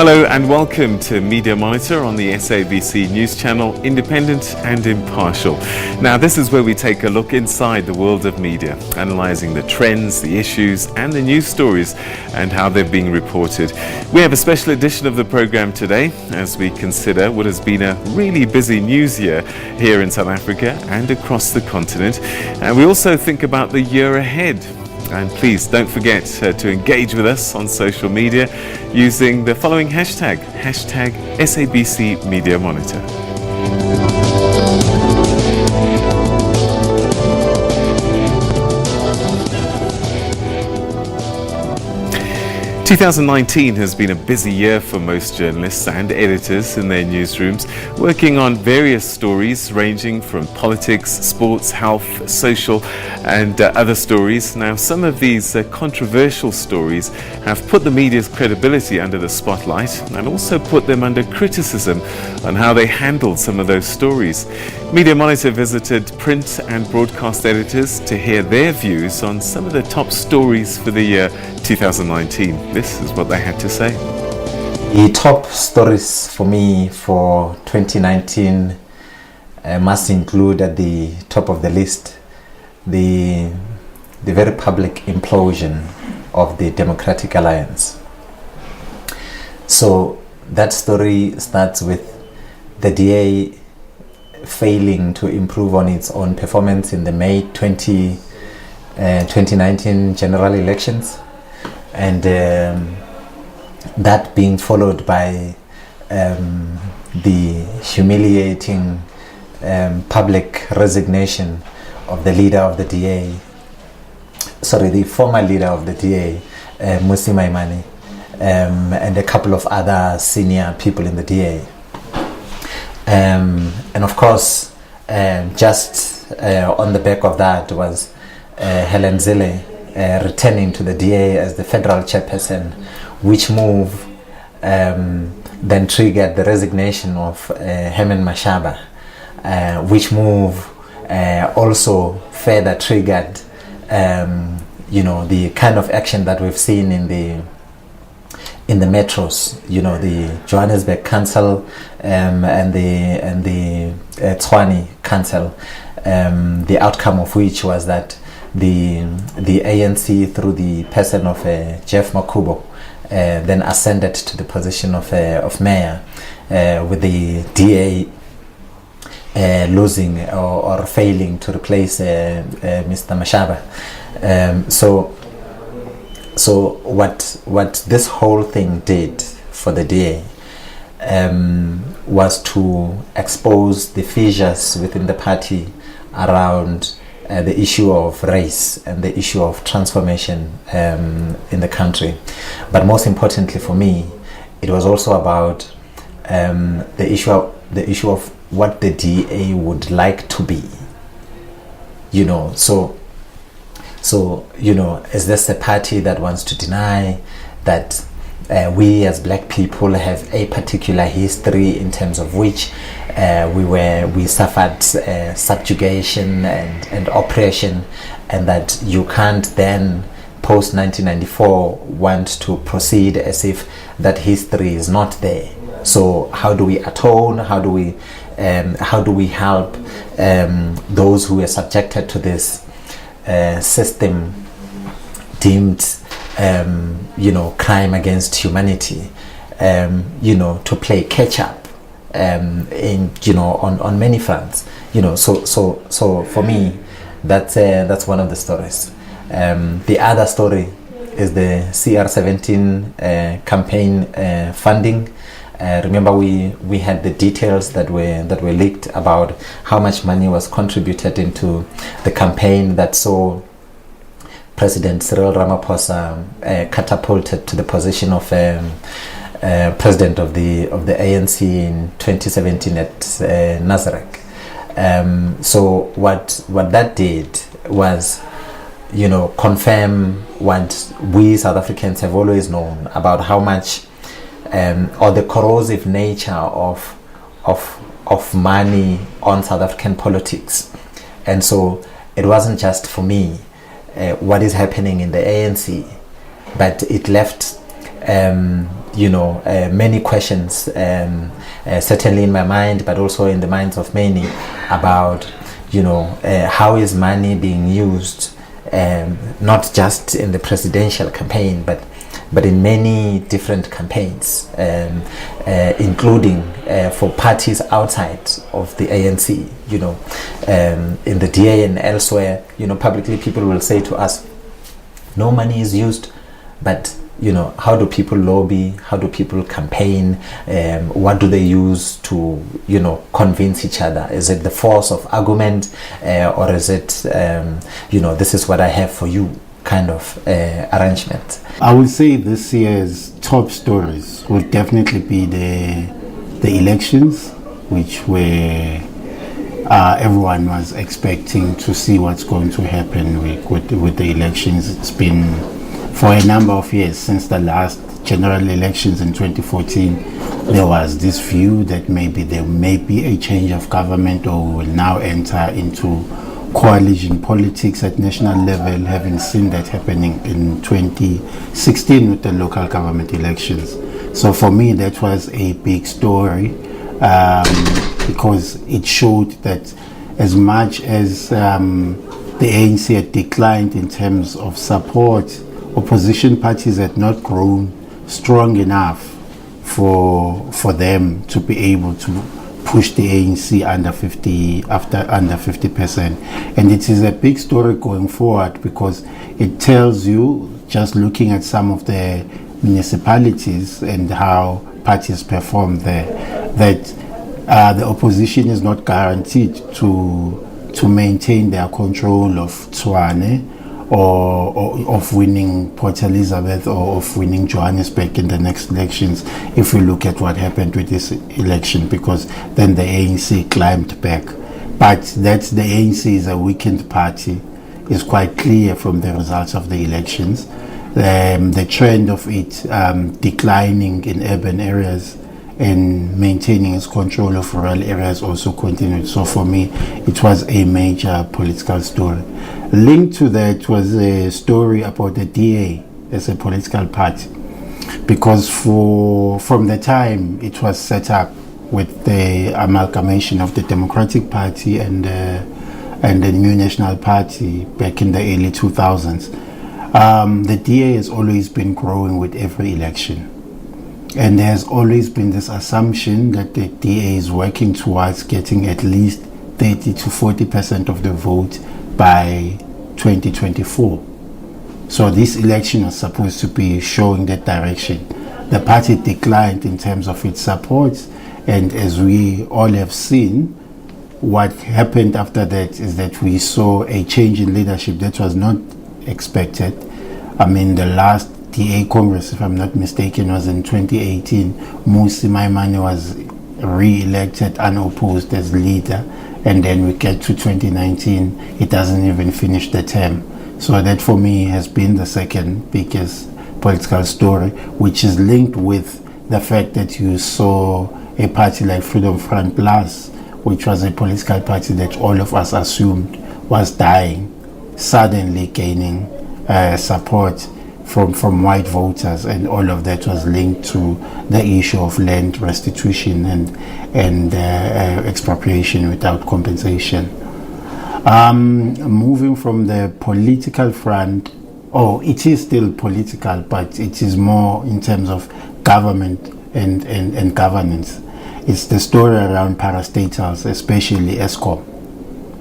Hello and welcome to Media Monitor on the SABC News Channel, independent and impartial. Now, this is where we take a look inside the world of media, analysing the trends, the issues and the news stories and how they're being reported. We have a special edition of the programme today as we consider what has been a really busy news year here in South Africa and across the continent. And we also think about the year ahead. And please don't forget to engage with us on social media using the following hashtag SABC Media Monitor. 2019 has been a busy year for most journalists and editors in their newsrooms, working on various stories ranging from politics, sports, health, social and other stories. Now, some of these controversial stories have put the media's credibility under the spotlight and also put them under criticism on how they handled some of those stories. Media Monitor visited print and broadcast editors to hear their views on some of the top stories for the year 2019. This is what they had to say. The top stories for me for 2019 must include at the top of the list the very public implosion of the Democratic Alliance. So that story starts with the DA failing to improve on its own performance in the May 2019 general elections, and that being followed by the humiliating public resignation of the leader of the DA, the former leader of the DA, Mmusi Maimane, and a couple of other senior people in the DA. And of course, just on the back of that was Helen Zille returning to the DA as the federal chairperson, which move then triggered the resignation of Herman Mashaba, which move also further triggered the kind of action that we've seen in the metros, the Johannesburg Council and the Tshwane Council, the outcome of which was that the ANC, through the person of Jeff Makubo, then ascended to the position of mayor, with the DA losing or failing to replace Mr. Mashaba. So what this whole thing did for the DA was to expose the fissures within the party around the issue of race and the issue of transformation in the country. But most importantly for me, it was also about the issue of what the DA would like to be. So, is this a party that wants to deny that we as black people have a particular history in terms of which we suffered subjugation and oppression, and that you can't then post 1994 want to proceed as if that history is not there? So how do we atone? How do we help those who are subjected to this system deemed crime against humanity, to play catch up on many fronts, so for me that's one of the stories. The other story is the CR17 campaign funding. Remember, we had the details that were leaked about how much money was contributed into the campaign that saw President Cyril Ramaphosa catapulted to the position of president of the ANC in 2017 at Nazareth. So what that did was, confirm what we South Africans have always known about how much or the corrosive nature of money on South African politics. And so it wasn't just for me what is happening in the ANC, but it left many questions, certainly in my mind, but also in the minds of many, about how is money being used, not just in the presidential campaign, but in many different campaigns, including for parties outside of the ANC. In the DA and elsewhere, publicly people will say to us, no money is used, but how do people lobby? How do people campaign? What do they use to, convince each other? Is it the force of argument, or is it, this is what I have for you kind of arrangement? I would say this year's top stories would definitely be the elections, which were everyone was expecting to see what's going to happen with the elections. It's been for a number of years since the last general elections in 2014. There was this view that maybe there may be a change of government, or we will now enter into coalition politics at national level, having seen that happening in 2016 with the local government elections. So for me, that was a big story, because it showed that as much as the ANC had declined in terms of support, opposition parties had not grown strong enough for them to be able to push the ANC under 50%. And it is a big story going forward, because it tells you, just looking at some of the municipalities and how parties perform there, that the opposition is not guaranteed to maintain their control of Tshwane, or of winning Port Elizabeth, or of winning Johannesburg in the next elections, if we look at what happened with this election, because then the ANC climbed back. But that the ANC is a weakened party is quite clear from the results of the elections. The trend of it declining in urban areas and maintaining its control of rural areas also continued. So for me, it was a major political story. Linked to that was a story about the DA as a political party, because from the time it was set up with the amalgamation of the Democratic Party and the New National Party back in the early 2000s, the DA has always been growing with every election. And there has always been this assumption that the DA is working towards getting at least 30 to 40% of the vote by 2024. So this election was supposed to be showing that direction. The party declined in terms of its support, and as we all have seen, what happened after that is that we saw a change in leadership that was not expected. I mean, the last DA Congress, if I'm not mistaken, was in 2018. Musi Maimane was re-elected unopposed as leader, and then we get to 2019, it doesn't even finish the term. So that for me has been the second biggest political story, which is linked with the fact that you saw a party like Freedom Front Plus, which was a political party that all of us assumed was dying, suddenly gaining support from white voters, and all of that was linked to the issue of land restitution and expropriation without compensation. Moving from the political front, it is still political, but it is more in terms of government and governance. It's the story around parastatals, especially Eskom,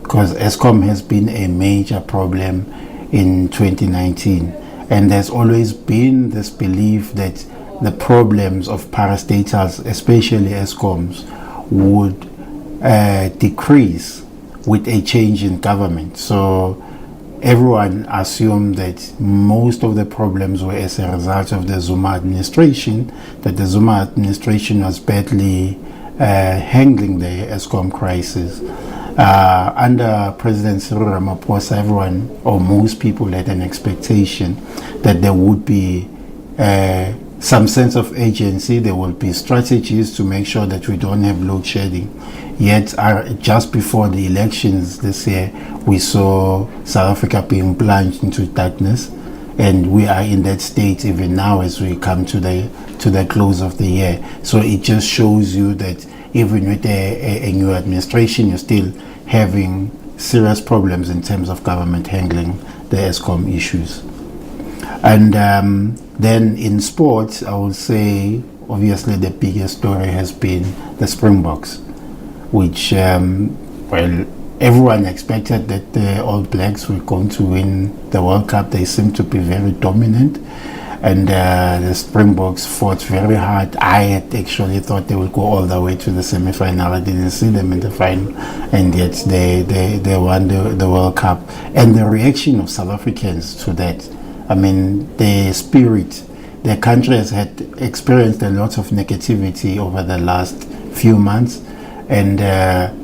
because Eskom has been a major problem in 2019. And there's always been this belief that the problems of parastatals, especially Eskoms, would decrease with a change in government. So everyone assumed that most of the problems were as a result of the Zuma administration, that the Zuma administration was badly handling the Eskom crisis. Under President Cyril Ramaphosa, everyone or most people had an expectation that there would be some sense of agency, there will be strategies to make sure that we don't have load shedding. Yet just before the elections this year, we saw South Africa being plunged into darkness, and we are in that state even now as we come to the close of the year. So it just shows you that even with a new administration, you're still having serious problems in terms of government handling the ESCOM issues. And then in sports, I would say obviously the biggest story has been the Springboks, which well, everyone expected that the All Blacks were going to win the World Cup. They seem to be very dominant, and the Springboks fought very hard. I had actually thought they would go all the way to the semi-final. I didn't see them in the final, and yet they won the World Cup. And the reaction of South Africans to that, I mean, the spirit. The country has had experienced a lot of negativity over the last few months, and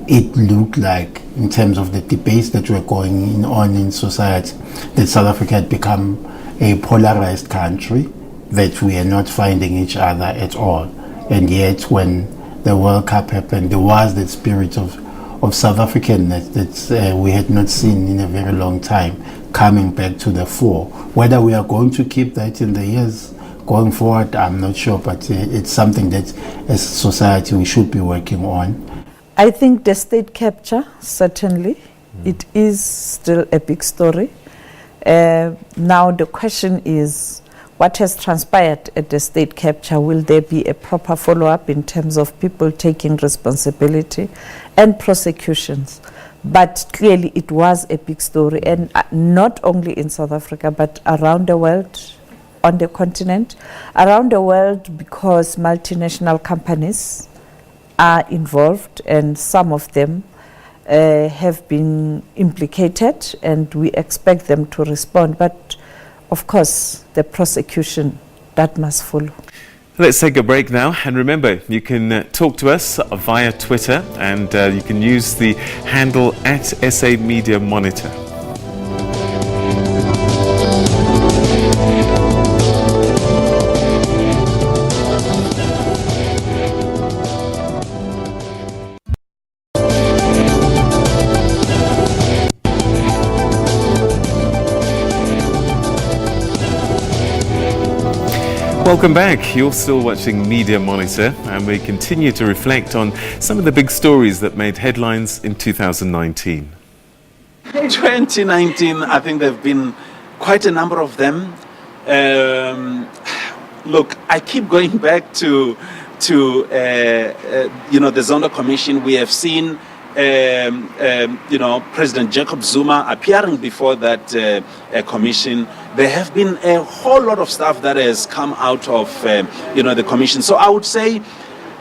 it looked like, in terms of the debates that were going on in society, that South Africa had become a polarized country, that we are not finding each other at all. And yet when the World Cup happened, there was that spirit of South Africanness that we had not seen in a very long time coming back to the fore. Whether we are going to keep that in the years going forward, I'm not sure, but it's something that as a society we should be working on. I think the state capture, certainly, it is still a big story. Now the question is, what has transpired at the state capture? Will there be a proper follow-up in terms of people taking responsibility and prosecutions? But clearly it was a big story, and not only in South Africa, but around the world, on the continent, around the world, because multinational companies are involved, and some of them have been implicated, and we expect them to respond. But of course, the prosecution, that must follow. Let's take a break now, and remember, you can talk to us via Twitter, and you can use the handle @SA Media Monitor. Welcome back. You're still watching Media Monitor, and we continue to reflect on some of the big stories that made headlines in 2019. 2019, I think there have been quite a number of them. Look, I keep going back to the Zondo Commission. We have seen President Jacob Zuma appearing before that commission. There have been a whole lot of stuff that has come out of the commission. So I would say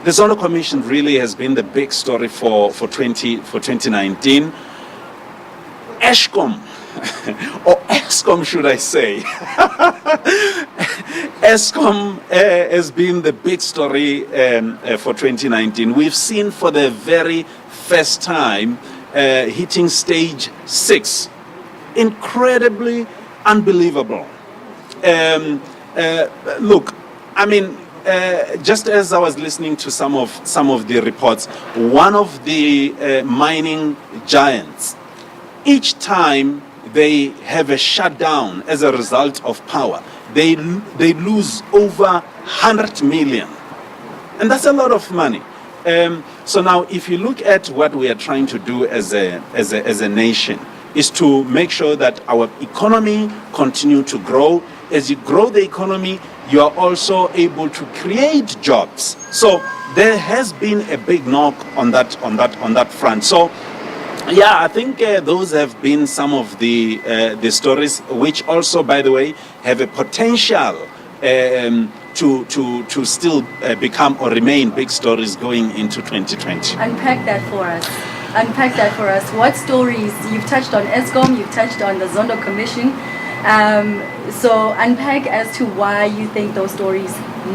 the Zondo Commission really has been the big story for 2019. ESCOM, or ESCOM should I say, ESCOM has been the big story for 2019. We've seen for the very first time hitting stage 6. Incredibly unbelievable. Look, I mean, just as I was listening to some of the reports, one of the mining giants, each time they have a shutdown as a result of power, they lose over 100 million, and that's a lot of money. So now, if you look at what we are trying to do as a nation, is to make sure that our economy continue to grow. As you grow the economy, you are also able to create jobs. So there has been a big knock on that front. So yeah, I think those have been some of the stories, which also, by the way, have a potential to still become or remain big stories going into 2020. Unpack that for us. What stories? You've touched on ESCOM, you've touched on the Zondo Commission. So unpack as to why you think those stories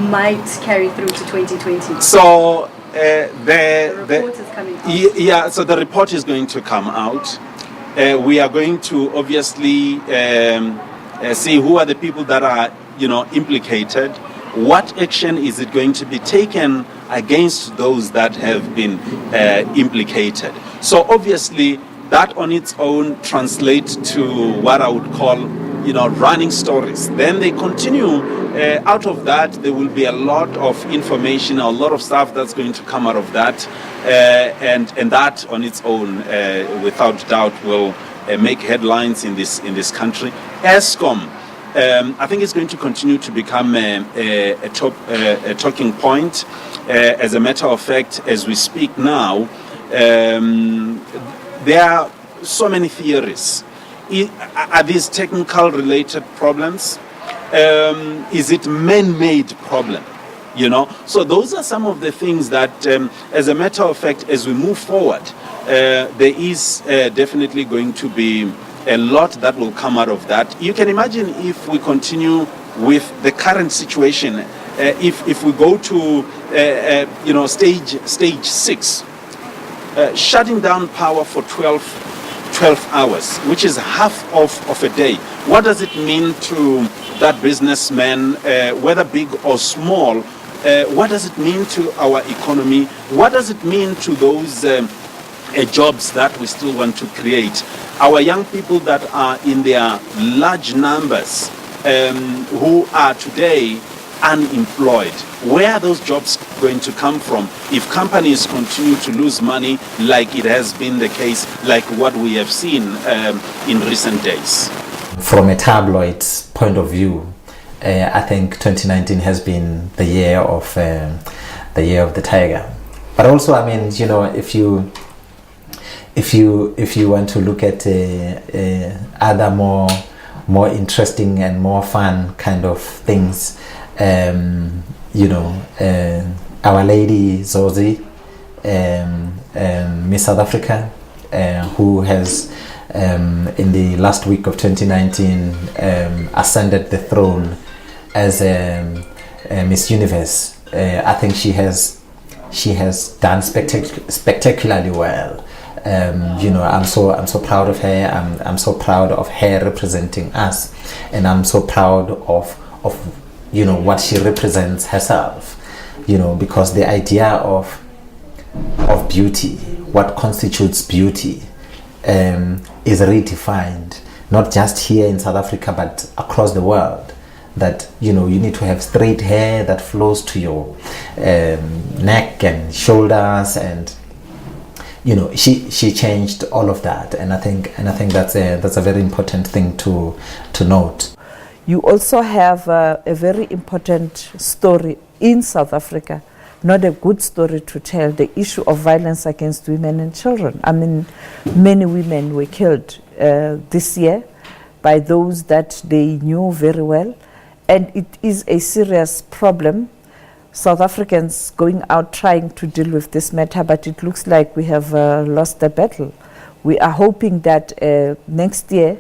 might carry through to 2020. So the report is coming out. Yeah, so the report is going to come out. We are going to obviously see who are the people that are implicated. What action is it going to be taken against those that have been implicated? So obviously that on its own translates to what I would call running stories. Then they continue. Out of that, there will be a lot of information, a lot of stuff that's going to come out of that, and that on its own, without doubt, will make headlines in this country. ESCOM, I think it's going to continue to become a talking point. As a matter of fact, as we speak now, there are so many theories. Are these technical related problems? Is it man-made problem? So those are some of the things that, as a matter of fact, as we move forward, there is definitely going to be a lot that will come out of that. You can imagine if we continue with the current situation, if we go to stage 6, shutting down power for 12 hours, which is half of a day. What does it mean to that businessman, whether big or small? What does it mean to our economy? What does it mean to those jobs that we still want to create? Our young people that are in their large numbers, who are today unemployed, where are those jobs going to come from if companies continue to lose money like it has been the case, like what we have seen in recent days? From a tabloid point of view, I think 2019 has been the year of the tiger. But also, I mean, if you want to look at other more interesting and more fun kind of things, Our Lady Zoe, Miss South Africa, who has in the last week of 2019 ascended the throne as Miss Universe. I think she has done spectacularly well. I'm so proud of her. I'm so proud of her representing us, and I'm so proud of what she represents herself. Because the idea of beauty, what constitutes beauty, is redefined, not just here in South Africa but across the world. That you need to have straight hair that flows to your neck and shoulders, and she changed all of that, and I think that's a very important thing to note. You also have a very important story in South Africa, not a good story to tell, the issue of violence against women and children. I mean, many women were killed this year by those that they knew very well, and it is a serious problem. South Africans going out trying to deal with this matter, but it looks like we have lost the battle. We are hoping that next year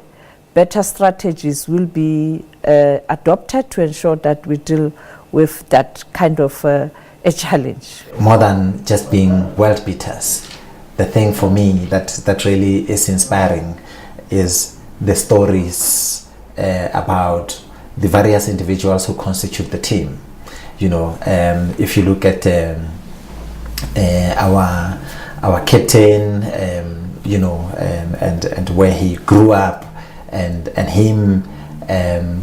better strategies will be adopted to ensure that we deal with that kind of a challenge. More than just being world beaters, the thing for me that really is inspiring is the stories about the various individuals who constitute the team. If you look at our captain, and where he grew up, and him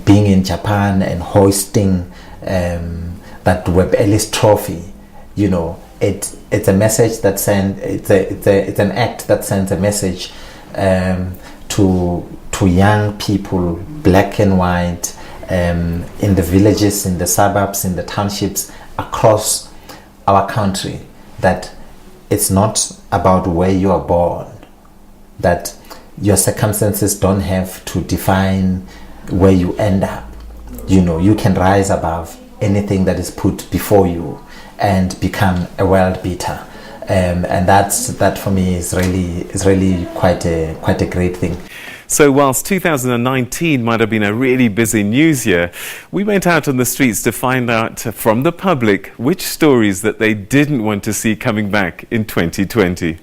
being in Japan and hoisting that Webb Ellis Trophy, it's a message that it's an act that sends a message to young people, black and white, in the villages, in the suburbs, in the townships across our country, that it's not about where you are born, that your circumstances don't have to define where you end up. You can rise above anything that is put before you and become a world beater, and that for me is really quite a great thing. So whilst 2019 might have been a really busy news year, we went out on the streets to find out from the public which stories that they didn't want to see coming back in 2020.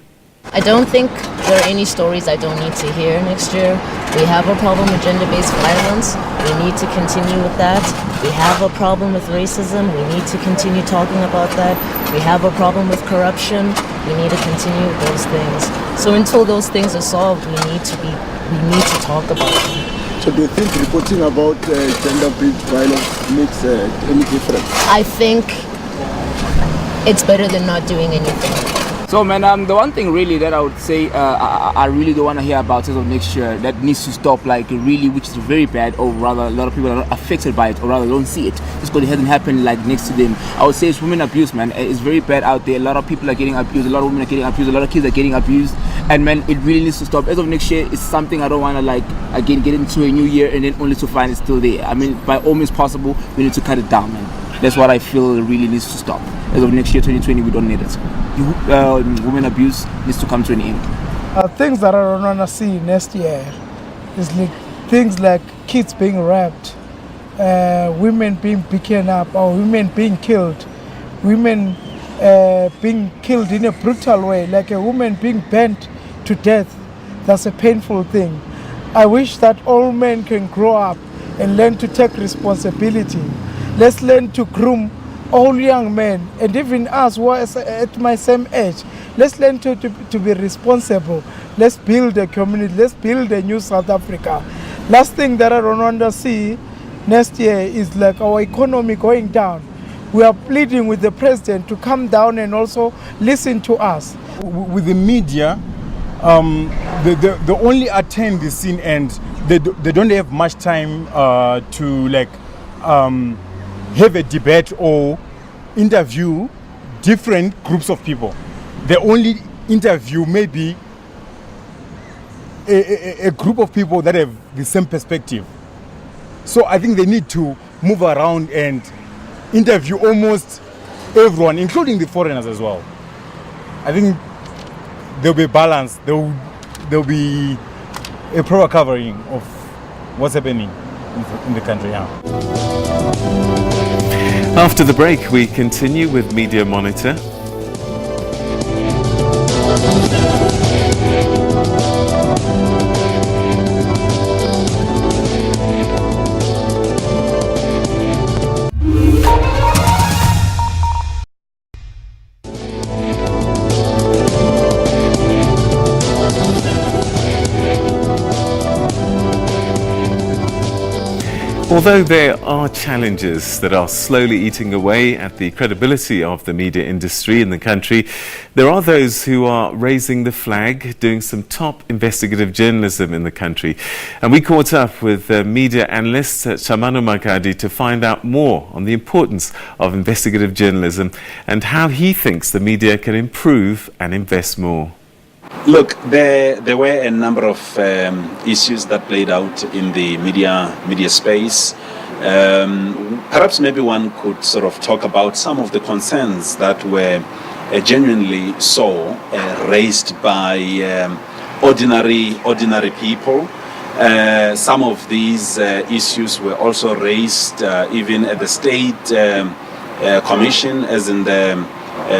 I don't think there are any stories I don't need to hear next year. We have a problem with gender-based violence. We need to continue with that. We have a problem with racism. We need to continue talking about that. We have a problem with corruption. We need to continue with those things. So until those things are solved, we need to talk about them. So do you think reporting about gender-based violence makes any difference? I think it's better than not doing anything. So man, the one thing really that I would say I really don't want to hear about as of next year that needs to stop, like really, which is very bad, or rather a lot of people are affected by it, or rather don't see it just because it hasn't happened like next to them. I would say it's women abuse, man. It's very bad out there. A lot of people are getting abused, a lot of women are getting abused, a lot of kids are getting abused, and man, it really needs to stop. As of next year, it's something I don't want to like again get into a new year and then only to find it's still there. I mean, by all means possible, we need to cut it down, man. That's what I feel really needs to stop. As of next year, 2020, we don't need it. Women abuse needs to come to an end. Things that I don't want to see next year is like things like kids being raped, women being beaten up, or women being killed, women being killed in a brutal way, like a woman being burnt to death. That's a painful thing. I wish that all men can grow up and learn to take responsibility. Let's learn to groom all young men, and even us who are at my same age. Let's learn to be responsible. Let's build a community. Let's build a new South Africa. Last thing that I don't want to see next year is like our economy going down. We are pleading with the president to come down and also listen to us. With the media, they only attend the scene and they don't have much time to like have a debate or interview different groups of people. They only interview maybe a group of people that have the same perspective. So I think they need to move around and interview almost everyone, including the foreigners as well. I think there'll be balance. There'll be a proper covering of what's happening in the country now. After the break, we continue with Media Monitor. Although there are challenges that are slowly eating away at the credibility of the media industry in the country, there are those who are raising the flag, doing some top investigative journalism in the country. And we caught up with media analyst Tshamano Makhadi to find out more on the importance of investigative journalism and how he thinks the media can improve and invest more. Look, there were a number of issues that played out in the media space. Perhaps maybe one could sort of talk about some of the concerns that were genuinely so raised by ordinary people. Some of these issues were also raised even at the state commission, as in the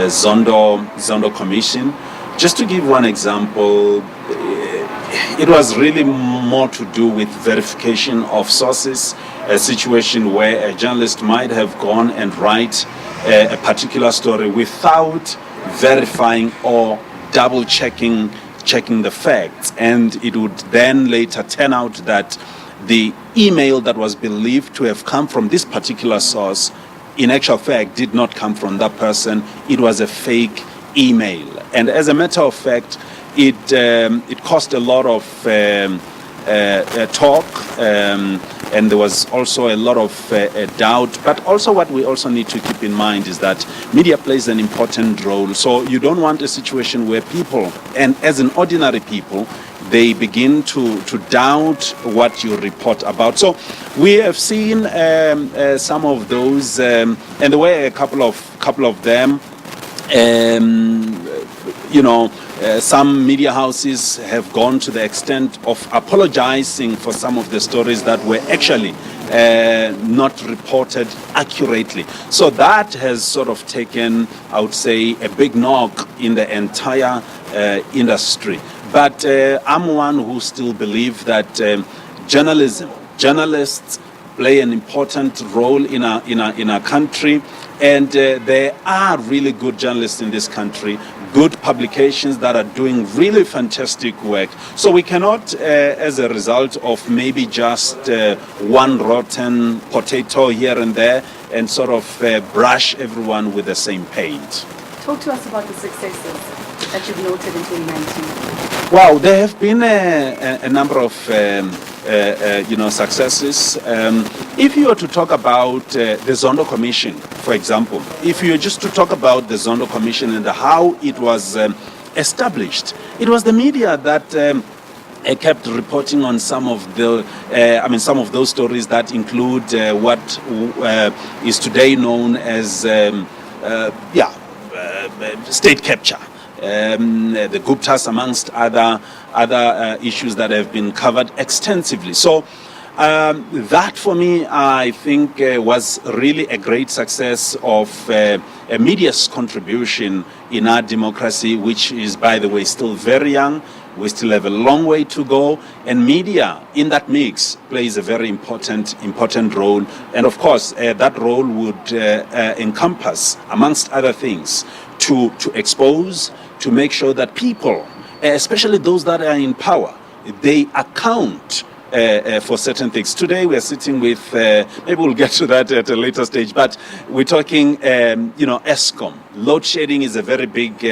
Zondo Commission. Just to give one example, it was really more to do with verification of sources, a situation where a journalist might have gone and write a particular story without verifying or double checking the facts, and it would then later turn out that the email that was believed to have come from this particular source in actual fact did not come from that person. It was a fake email. And as a matter of fact, it caused a lot of talk, and there was also a lot of doubt. But also what we also need to keep in mind is that media plays an important role. So you don't want a situation where people, and as an ordinary people, they begin to doubt what you report about. So we have seen some of those, and there were a couple of them. Some media houses have gone to the extent of apologizing for some of the stories that were actually not reported accurately. So that has sort of taken, I would say, a big knock in the entire industry. But I'm one who still believes that journalists play an important role in our country. And there are really good journalists in this country, good publications that are doing really fantastic work. So we cannot, as a result of maybe just one rotten potato here and there, and sort of brush everyone with the same paint. Talk to us about the successes that you've noted in 2019. Wow, there have been a number of successes. If you were to talk about the Zondo Commission, for example, if you were just to talk about the Zondo Commission and how it was established, it was the media that kept reporting on some of the, some of those stories that include what is today known as, state capture. The Guptas, amongst other issues that have been covered extensively. So that, for me, I think was really a great success of media's contribution in our democracy, which is, by the way, still very young. We still have a long way to go, and media in that mix plays a very important role. And of course, that role would encompass, amongst other things, to expose, to make sure that people, especially those that are in power, they account for certain things. Today we are sitting with, maybe we'll get to that at a later stage, but we're talking, ESCOM. Load shedding is a very big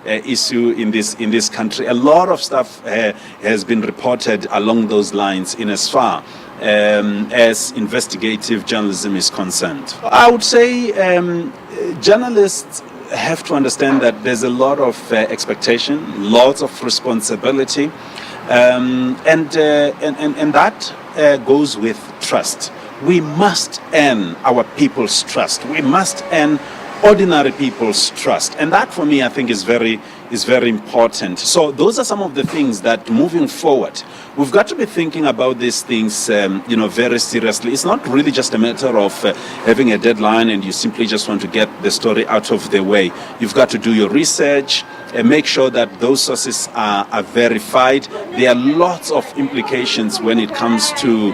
issue in this country. A lot of stuff has been reported along those lines in as far as investigative journalism is concerned. I would say journalists have to understand that there's a lot of expectation, lots of responsibility, and that goes with trust. We must earn our people's trust. We must earn ordinary people's trust, and that, for me, I think is very important. So those are some of the things that, moving forward, we've got to be thinking about these things, very seriously. It's not really just a matter of having a deadline and you simply just want to get the story out of the way. You've got to do your research and make sure that those sources are verified. There are lots of implications when it comes to,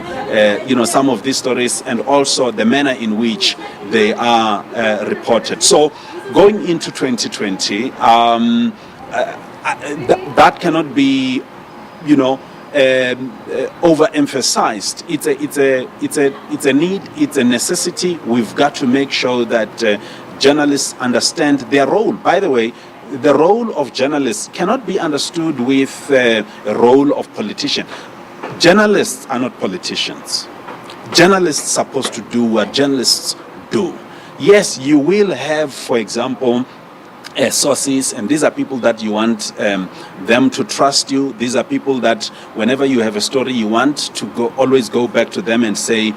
some of these stories, and also the manner in which they are reported. So going into 2020, that cannot be, overemphasized. It's a need. It's a necessity. We've got to make sure that journalists understand their role. By the way, the role of journalists cannot be understood with a role of politician. Journalists are not politicians. Journalists are supposed to do what journalists do. Yes, you will have, for example, sources, and these are people that you want them to trust you. These are people that whenever you have a story, you want to always go back to them and say,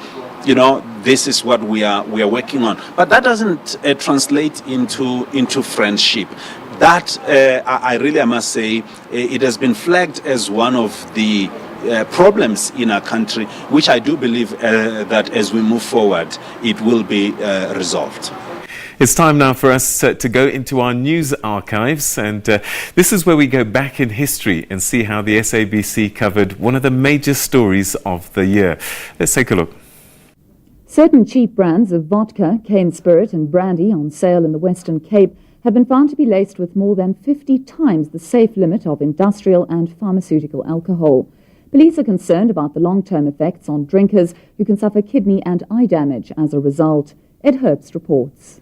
this is what we are working on. But that doesn't translate into friendship. That I must say, it has been flagged as one of the problems in our country, which I do believe that as we move forward, it will be resolved. It's time now for us to go into our news archives, and this is where we go back in history and see how the SABC covered one of the major stories of the year. Let's take a look. Certain cheap brands of vodka, cane spirit and brandy on sale in the Western Cape have been found to be laced with more than 50 times the safe limit of industrial and pharmaceutical alcohol. Police are concerned about the long-term effects on drinkers who can suffer kidney and eye damage as a result. Ed Herbst reports.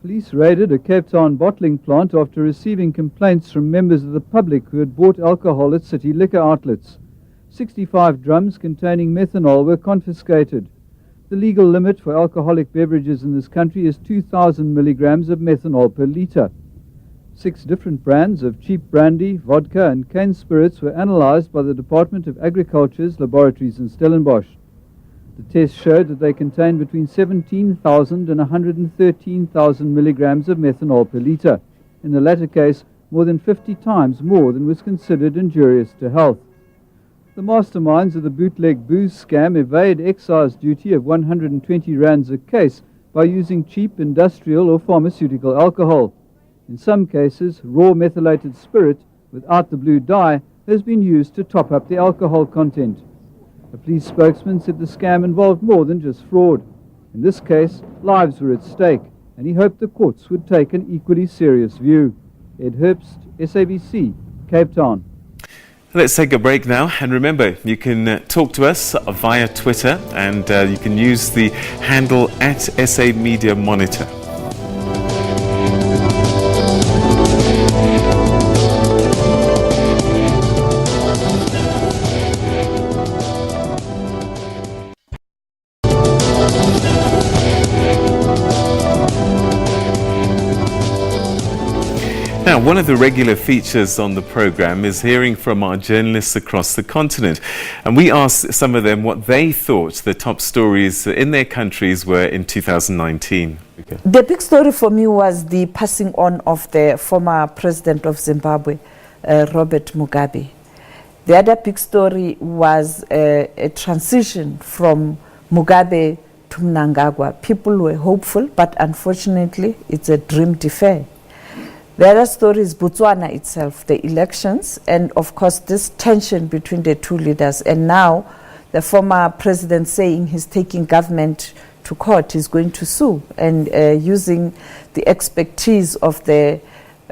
Police raided a Cape Town bottling plant after receiving complaints from members of the public who had bought alcohol at city liquor outlets. 65 drums containing methanol were confiscated. The legal limit for alcoholic beverages in this country is 2,000 milligrams of methanol per litre. 6 different brands of cheap brandy, vodka and cane spirits were analysed by the Department of Agriculture's laboratories in Stellenbosch. The tests showed that they contained between 17,000 and 113,000 milligrams of methanol per litre. In the latter case, more than 50 times more than was considered injurious to health. The masterminds of the bootleg booze scam evade excise duty of 120 rands a case by using cheap industrial or pharmaceutical alcohol. In some cases, raw methylated spirit without the blue dye has been used to top up the alcohol content. A police spokesman said the scam involved more than just fraud. In this case, lives were at stake, and he hoped the courts would take an equally serious view. Ed Herbst, SABC, Cape Town. Let's take a break now, and remember, you can talk to us via Twitter, and you can use the handle @SA Media Monitor. Now, one of the regular features on the program is hearing from our journalists across the continent. And we asked some of them what they thought the top stories in their countries were in 2019. Okay. The big story for me was the passing on of the former president of Zimbabwe, Robert Mugabe. The other big story was a transition from Mugabe to Mnangagwa. People were hopeful, but unfortunately, it's a dream deferred. The other story is Botswana itself, the elections, and of course this tension between the two leaders. And now the former president saying he's taking government to court, he's going to sue, and using the expertise of the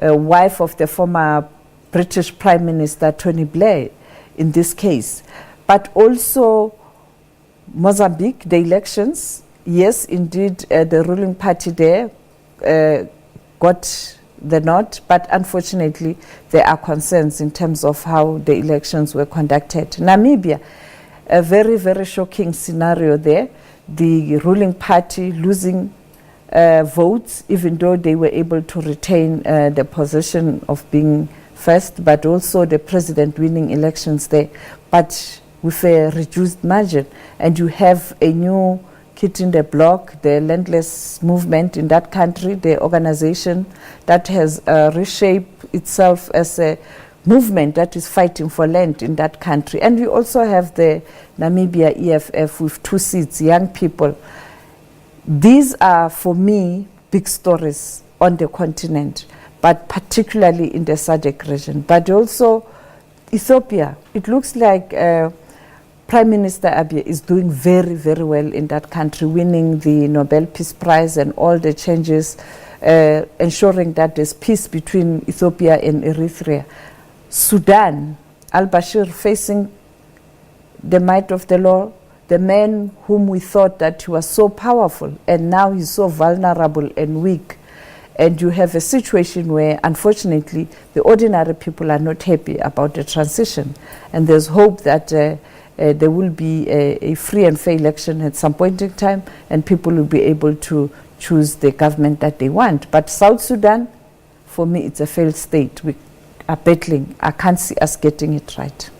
wife of the former British Prime Minister, Tony Blair, in this case. But also Mozambique, the elections, yes, indeed, the ruling party there got the nod, but unfortunately there are concerns in terms of how the elections were conducted. Namibia, a very, very shocking scenario there. The ruling party losing votes, even though they were able to retain the position of being first, but also the president winning elections there, but with a reduced margin. And you have a new kid in the block, the landless movement in that country, the organization that has reshaped itself as a movement that is fighting for land in that country. And we also have the Namibia EFF with 2 seats, young people. These are, for me, big stories on the continent, but particularly in the SADC region. But also Ethiopia, it looks like Prime Minister Abiy is doing very, very well in that country, winning the Nobel Peace Prize and all the changes, ensuring that there's peace between Ethiopia and Eritrea. Sudan, al-Bashir facing the might of the law, the man whom we thought that he was so powerful, and now he's so vulnerable and weak. And you have a situation where, unfortunately, the ordinary people are not happy about the transition. And there's hope that there will be a free and fair election at some point in time, and people will be able to choose the government that they want. But South Sudan, for me, it's a failed state. We are battling. I can't see us getting it right.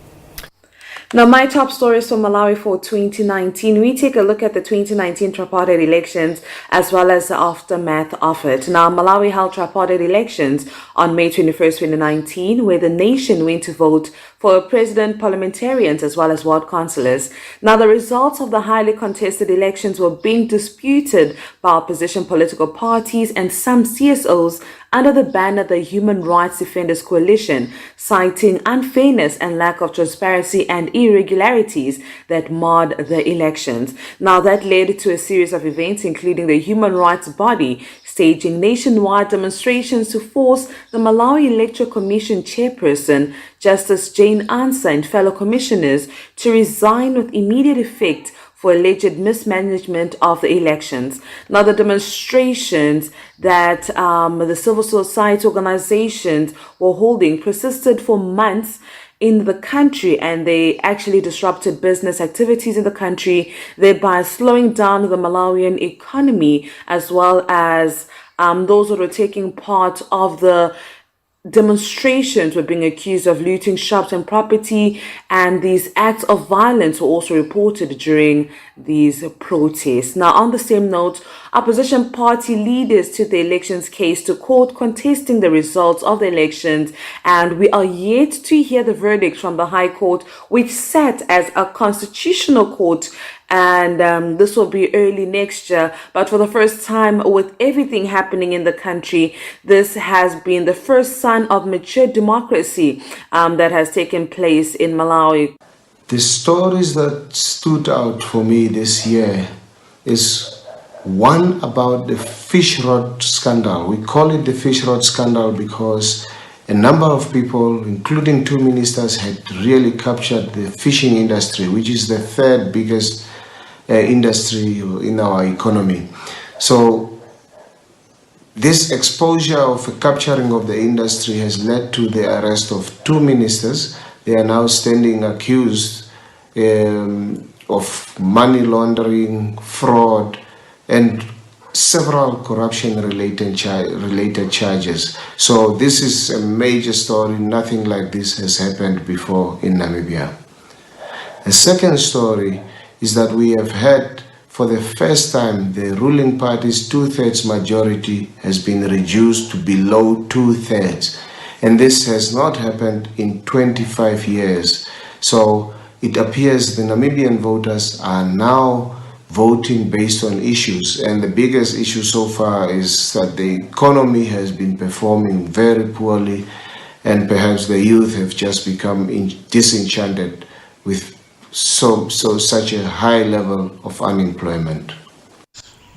Now, my top stories from Malawi for 2019. We take a look at the 2019 tripartite elections as well as the aftermath of it. Now, Malawi held tripartite elections on May 21st, 2019, where the nation went to vote for president, parliamentarians, as well as ward councillors. Now, the results of the highly contested elections were being disputed by opposition political parties and some CSOs under the banner the Human Rights Defenders Coalition, citing unfairness and lack of transparency and irregularities that marred the elections. Now, that led to a series of events, including the human rights body staging nationwide demonstrations to force the Malawi Electoral Commission chairperson, Justice Jane Ansah, and fellow commissioners to resign with immediate effect for alleged mismanagement of the elections. Now, the demonstrations that the civil society organizations were holding persisted for months in the country, and they actually disrupted business activities in the country, thereby slowing down the Malawian economy, as well as those who were taking part of the demonstrations were being accused of looting shops and property, and these acts of violence were also reported during these protests. Now, on the same note, opposition party leaders took the elections case to court, contesting the results of the elections, and we are yet to hear the verdict from the High Court, which sat as a constitutional court, and this will be early next year. But for the first time, with everything happening in the country, this has been the first sign of mature democracy that has taken place in Malawi. The stories that stood out for me this year is One about the fish rod scandal. We call it the fish rod scandal because a number of people, including 2 ministers, had really captured the fishing industry, which is the third biggest industry in our economy. So this exposure of a capturing of the industry has led to the arrest of 2 ministers. They are now standing accused of money laundering, fraud, and several corruption-related charges. So this is a major story. Nothing like this has happened before in Namibia. The second story is that we have had, for the first time, the ruling party's 2/3 majority has been reduced to below 2/3. And this has not happened in 25 years. So it appears the Namibian voters are now voting based on issues. And the biggest issue so far is that the economy has been performing very poorly, and perhaps the youth have just become disenchanted with such a high level of unemployment.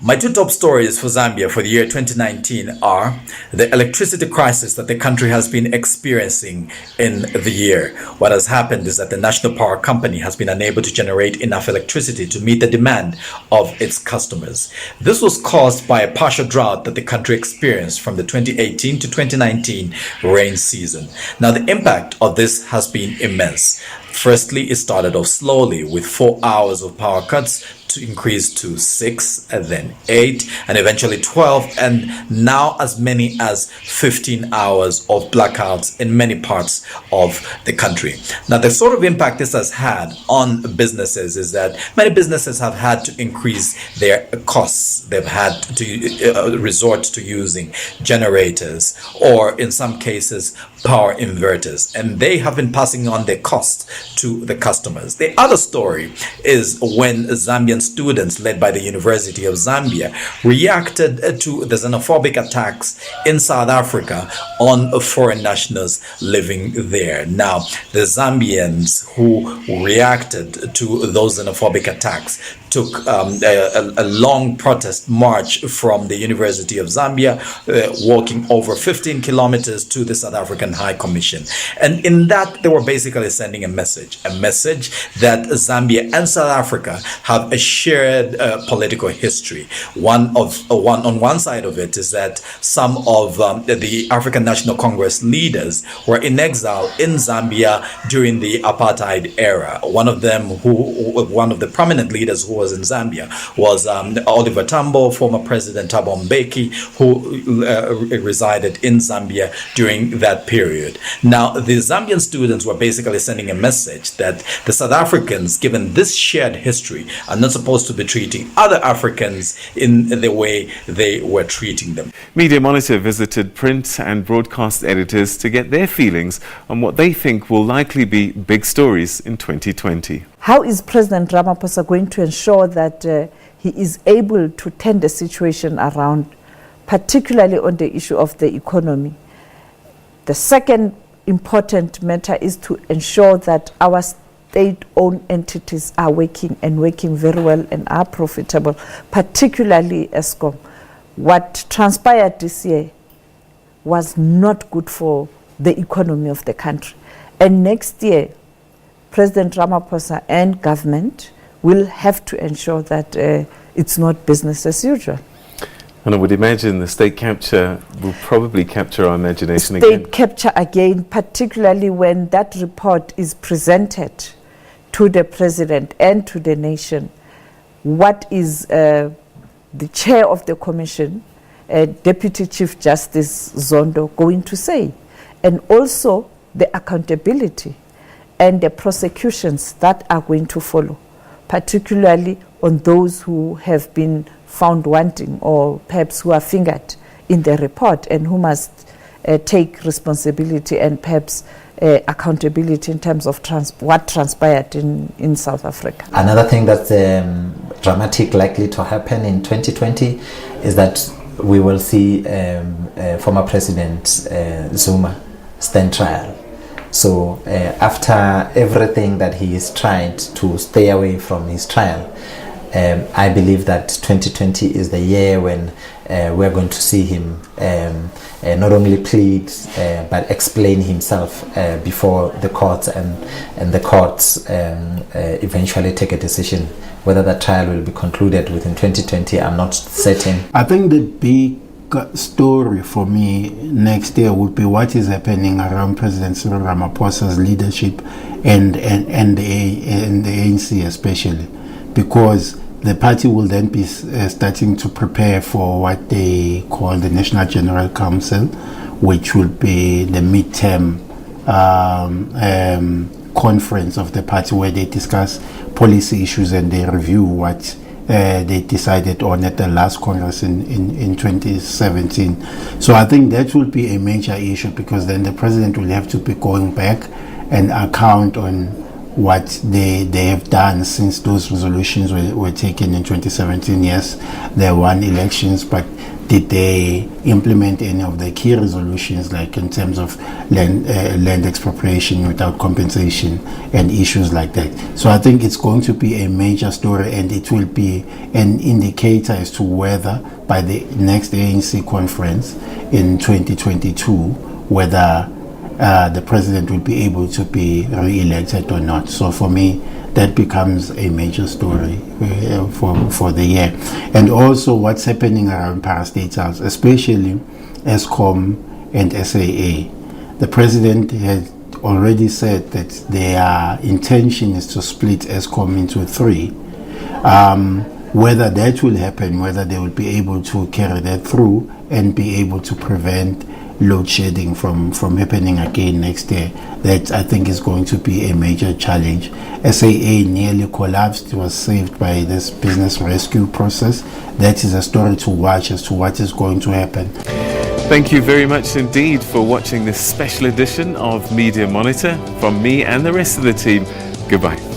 My 2 top stories for Zambia for the year 2019 are the electricity crisis that the country has been experiencing in the year. What has happened is that the national power company has been unable to generate enough electricity to meet the demand of its customers. This was caused by a partial drought that the country experienced from the 2018 to 2019 rain season. Now, the impact of this has been immense. Firstly, it started off slowly with 4 hours of power cuts to increase to 6 and then 8 and eventually 12 and now as many as 15 hours of blackouts in many parts of the country. Now, the sort of impact this has had on businesses is that many businesses have had to increase their costs. They've had to resort to using generators or in some cases power inverters, and they have been passing on their costs to the customers. The other story is when Zambian students led by the University of Zambia reacted to the xenophobic attacks in South Africa on foreign nationals living there. Now, the Zambians who reacted to those xenophobic attacks took a long protest march from the University of Zambia, walking over 15 kilometers to the South African High Commission. And in that, they were basically sending a message that Zambia and South Africa have a shared political history. On one side of it is that some of the African National Congress leaders were in exile in Zambia during the apartheid era. One of the prominent leaders who was in Zambia was Oliver Tambo, former President Thabo Mbeki, who resided in Zambia during that period. Now, the Zambian students were basically sending a message that the South Africans, given this shared history, are not supposed to be treating other Africans in the way they were treating them. Media Monitor visited print and broadcast editors to get their feelings on what they think will likely be big stories in 2020. How is President Ramaphosa going to ensure that he is able to turn the situation around, particularly on the issue of the economy? The second important matter is to ensure that our state-owned entities are working very well and are profitable, particularly Eskom. What transpired this year was not good for the economy of the country. And next year, President Ramaphosa and government will have to ensure that it's not business as usual. And I would imagine the state capture will probably capture our imagination again. State capture again, particularly when that report is presented to the president and to the nation. What is the chair of the commission, Deputy Chief Justice Zondo, going to say? And also the accountability and the prosecutions that are going to follow, particularly on those who have been found wanting or perhaps who are fingered in the report and who must take responsibility and perhaps accountability in terms of what transpired in South Africa. Another thing that's dramatic likely to happen in 2020 is that we will see former President Zuma stand trial. So after everything that he has tried to stay away from his trial, I believe that 2020 is the year when we're going to see him not only plead but explain himself before the courts, and the courts eventually take a decision. Whether that trial will be concluded within 2020, I'm not certain. I think the big story for me next year would be what is happening around President Cyril Ramaphosa's leadership and the ANC especially, because the party will then be starting to prepare for what they call the National General Council, which will be the midterm conference of the party, where they discuss policy issues and they review what they decided on at the last Congress in 2017. So I think that will be a major issue, because then the president will have to be going back and account on what they have done since those resolutions were taken in 2017. Yes, there were elections, but did they implement any of the key resolutions, like in terms of land expropriation without compensation and issues like that? So I think it's going to be a major story, and it will be an indicator as to whether by the next ANC conference in 2022, whether the president will be able to be re-elected or not. So for me, that becomes a major story for the year. And also what's happening around parastatals, especially ESCOM and SAA. The president has already said that their intention is to split ESCOM into three. Whether that will happen, whether they will be able to carry that through and be able to prevent load shedding from happening again next year, that I think is going to be a major challenge. SAA nearly collapsed. It was saved by this business rescue process. That is a story to watch as to what is going to happen. Thank you very much indeed for watching this special edition of Media Monitor. From me and the rest of the team, goodbye.